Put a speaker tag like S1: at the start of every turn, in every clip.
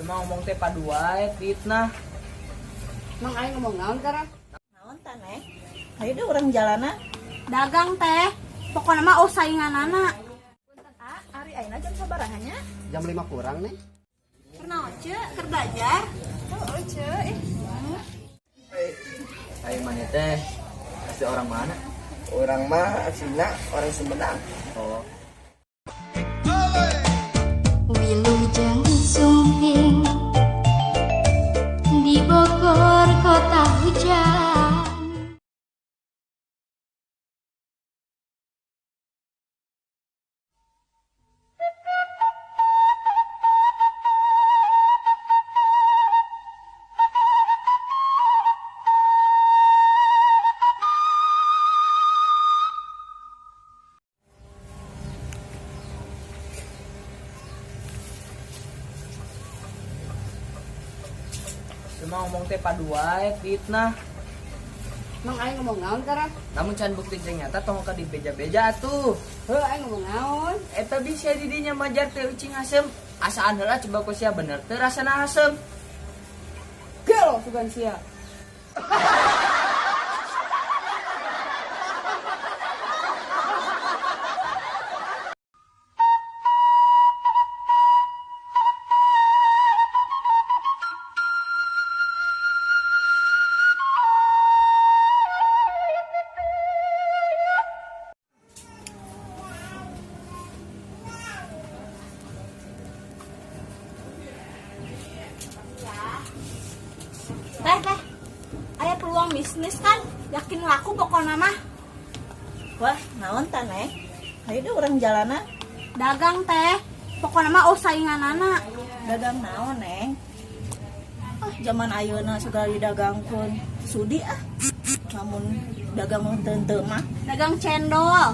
S1: Emang ngomong teh paduai fitnah.
S2: Mang aing ngomong naon karena
S3: Naon teh Neng? Ayo deh orang jalanan.
S2: dagang teh. Pokoknya mah sainganana.
S3: Ari ayeuna jam sabaraha nya?
S4: Jam 5 kurang nih.
S2: Pernah oce keur belajar?
S3: Oh, ce.
S1: Ayo mana teh? Kasih orang mana?
S4: Orang mah aslinya orang Sumedang.
S1: Oh.
S5: Wilujeng sumping di Bogor kota hujan.
S1: Emang ngomong teh paduai fitnah.
S2: Mang aing ngomong naon karena
S1: Namun can bukti jeung nyata tong ka di beja-beja atuh.
S2: heuh aing ngomong naon?
S1: Eta bisa di dinya majar teh ucing asem. Asaan heula coba ku sia bener teu rasana asem.
S2: Gelo sugan sia. Teh, aya peluang bisnis kan? Yakin laku pokoknya mah.
S3: Wah, naon teh Neng? Ayo deh orang jalanan.
S2: Dagang teh. Pokoknya mah sainganana.
S3: Dagang naon Neng? Ah, zaman ayeuna segala didagangkeun sudi ah. Namun dagang teu mah,
S2: Dagang cendol.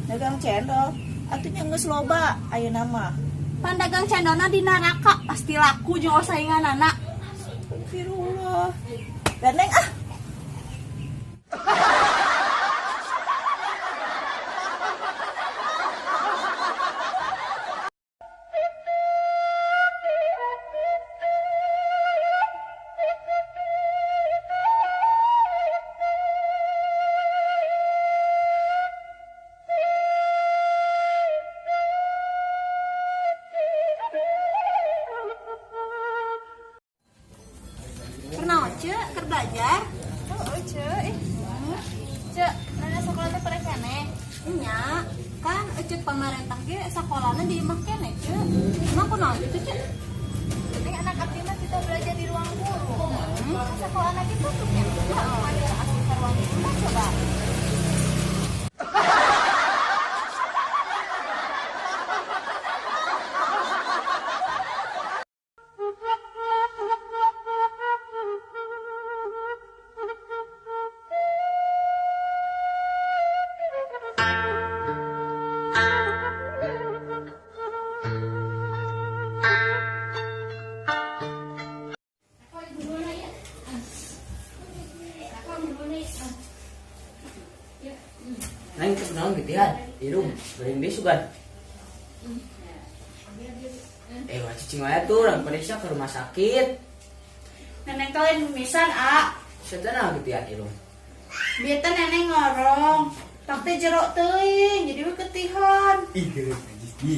S3: dagang cendol. Atunya geus loba ayeuna mah.
S2: Pan dagang cendolna di neraka pasti laku jeung sainganana.
S3: Astagfirullah. Dan Neng ah.
S2: Pernah oce keur belajar?
S3: Oh, ce.
S2: Cek, nana sekolah teh pada kene. Nya, kan ecut pemerintah ge sakolana di imah kene, Cek. Emang kunaon kitu, Cek?
S5: Ini anak abdi mah kita belajar di ruang guru. Sekolah anak itu tuh yang ada asli ruang guru mah coba.
S1: Neng teu naon geudian? Irung, beuring deui sugan. Wah cicing wae tuh urang periksa ke rumah sakit.
S2: Neneng kalian misan, A.
S1: Sedana geudian irung.
S2: Bieu teh neneng ngorong. Tak teh jero teuing, jadi we ketihan.
S1: Ih, geus najis di.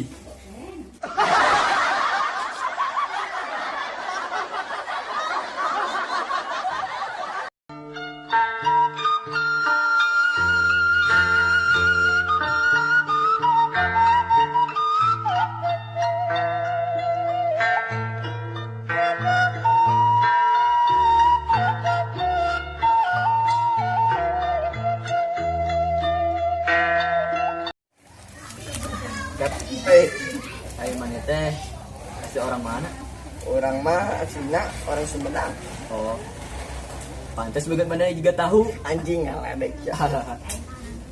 S1: Ayo mana teh? Kasih orang mana?
S4: Orang mah aslinya orang Sumedang.
S1: Oh. Pantas banget mana juga tahu.
S4: Anjing ngeledek ya.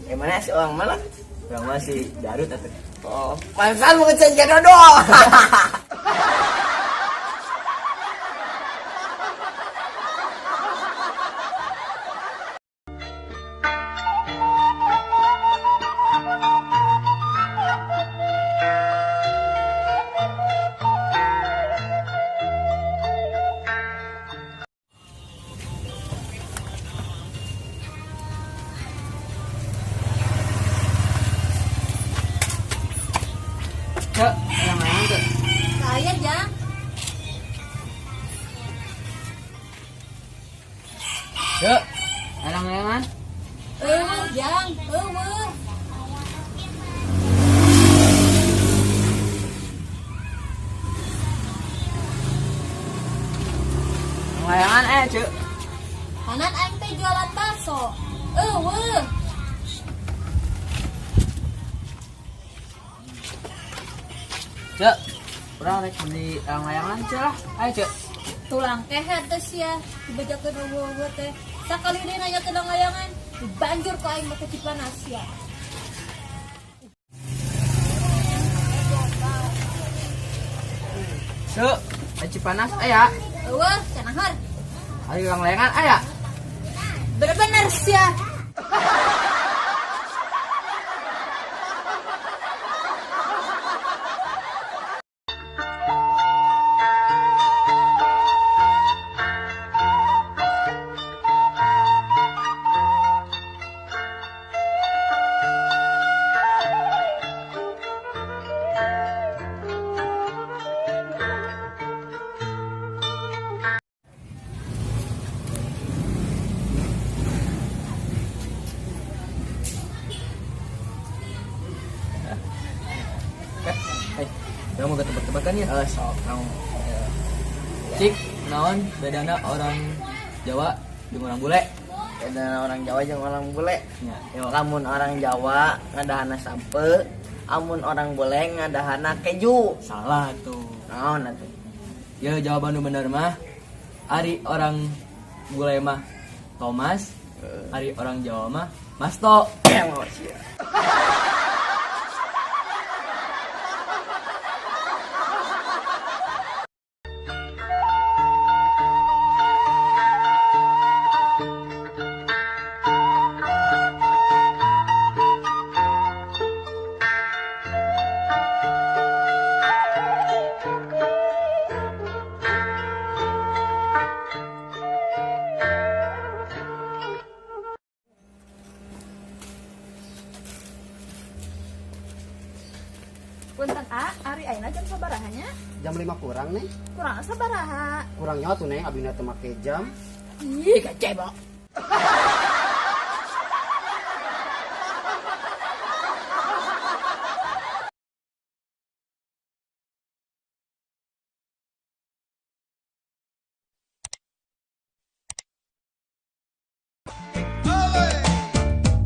S4: Gimana sih orang mana?
S1: Orang masih Garut atuh.
S4: Oh, pantesan mau ngecek jodoh.
S1: Cek, layang-layang tuh.
S2: Saya Jang.
S1: Cek, layang-layangan.
S2: Jang,
S1: Layangan Cek.
S2: kanan aing teh jualan bakso.
S1: Cek, urang rek beli layang-layangan Cek lah. Ayo Cek.
S2: Tulang keher teh sia, dibejakeun eueuh teh. Sakali deui nanya tentang layangan, banjur ku aing make cipanas ya.
S1: Cek, aci panas aya.
S2: Eueuh, cenahar.
S1: Ayo layang-layangan aya.
S2: Bener-bener sia.
S1: Kamu mau tebak-tebakan ya? Sok, kamu. Cik, naon bedana orang Jawa jeung orang bule?
S4: Dan orang Jawa jeung orang bule.
S1: Ya, yo.
S4: Lamun orang Jawa ngadahana sampe, amun orang bule ngadahana keju.
S1: Salah tuh.
S4: Naon atuh?
S1: Ya jawaban nu bener mah ari orang bule mah Thomas, ari orang Jawa mah Masto.
S4: Emosi.
S5: Punten A, ari ayeuna jam sabaraha?
S6: Jam 5 kurang nih.
S5: Kurang sabaraha?
S6: Kurangnya tuh nih abina teu make jam.
S5: Ih, kecebok.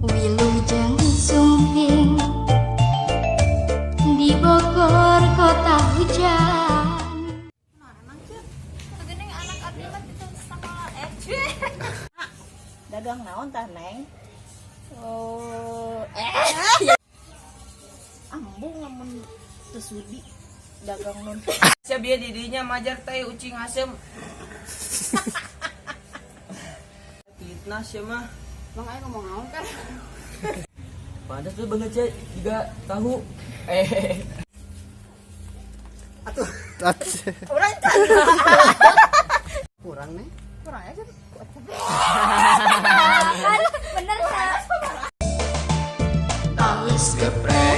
S7: Wilujeng sumping di Bogor kota hujan.
S2: Nah, emang Cek, geuning anak abdi mah di sekolah
S3: Dagang naon tah Neng? Ambung lamun teu sudi dagang nun.
S1: Sia bieu di dinya majar teh ucing asem. Fitnah sia mah.
S2: Bang aing ngomong naon kan?
S1: Pantas tuh banget Cek, juga tahu.
S6: Kurang nih.
S5: Kurang aja.
S7: Tales geprek